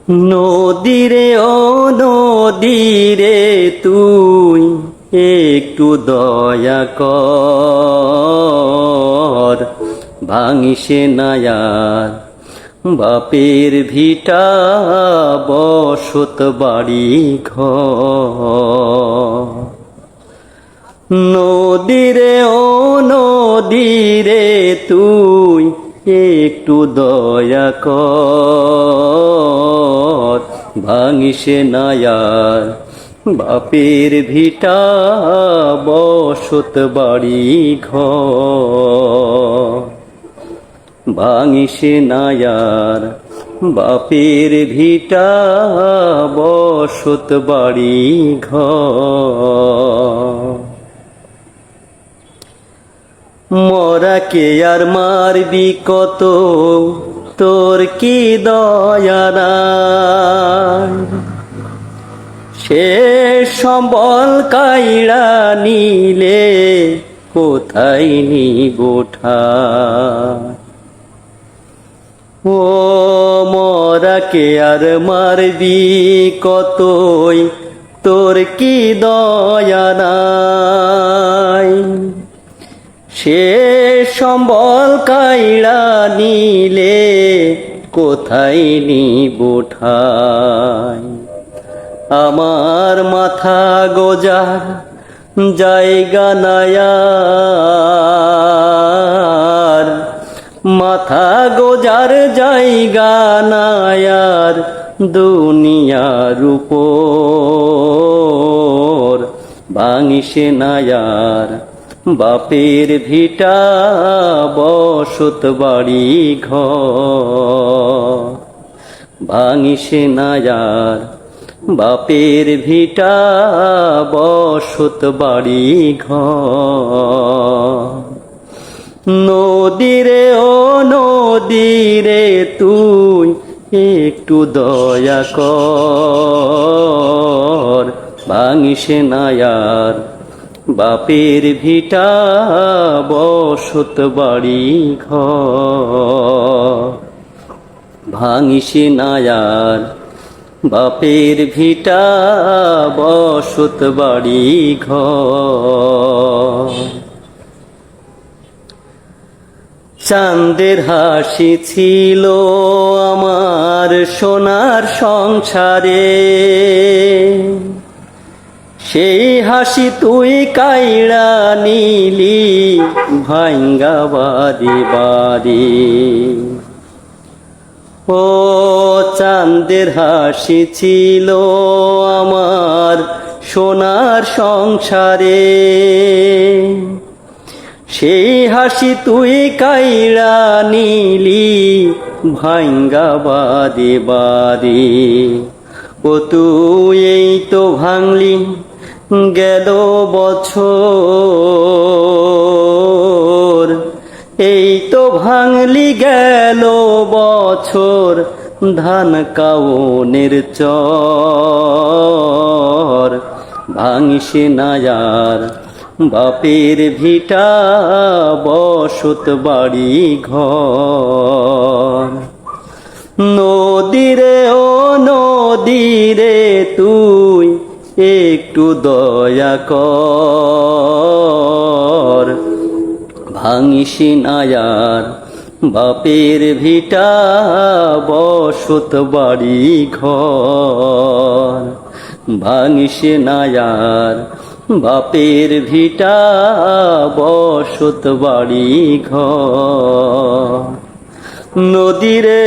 নদীরে ও নদীরে তুই একটু দয়া কর, ভাঙিসে না আর বাপের ভিটা বসত বাড়ি ঘর। নদীরে ও নদীরে তুই একটু দয়া কর, ভাঙিসে না আর বাপের ভিটা বসত বাড়ি ঘর। ভাঙিসে না আর বাপের ভিটা বসত বাড়ি ঘর। মরাকে আর মারবি কত, তোর কি দয়া নাই? সে সম্বল কাইড়া নিলে কোথায় নিব ঠাই? ও মরাকে আর মারবি কতই, তোর কি দয়া নাই? সে সম্বল কাইড়া নিলে কোথায় নিব ঠাই? আমার মাথা গোজার জায়গা নাই আর, মাথা গোজার জায়গা নাই আর দুনিয়ার উপর। ভাঙিসে না আর বাপের ভিটা বসত বাড়ি ঘর। ভাঙিসে না আর বাপের ভিটা বসত বাড়ি ঘর। নদীরে ও নদীরে তুই একটু দয়া কর, ভাঙিসে না আর বাপের ভিটা বসত বাড়ি ঘর। ভাঙিসে না আর বাপের ভিটা বসত বাড়ি ঘর। চাঁদের হাসি ছিল আমার সোনার সংসারে, সেই হাসি তুই কাইড়া নিলি ভাঙ্গা বাড়ি বাড়ি। ও চাঁদের হাসি ছিল আমার সোনার সংসারে, সেই হাসি তুই কাইড়া নিলি ভাঙ্গা বাড়ি বাড়ি। ও তুই এই তো ভাঙলি গেল বছর, এই তো ভাঙলি গেল বছর ধান কাউনের চর। ভাঙিসে না আর বাপের ভিটা বসত বাড়ি ঘর। নদীরে ও নদীরে তুই একটু দয়া কর, ভাঙিসে না আর বাপের ভিটা বসত বাড়ি ঘর। ভাঙিসে না আর বাপের ভিটা বসত বাড়ি ঘর। নদীরে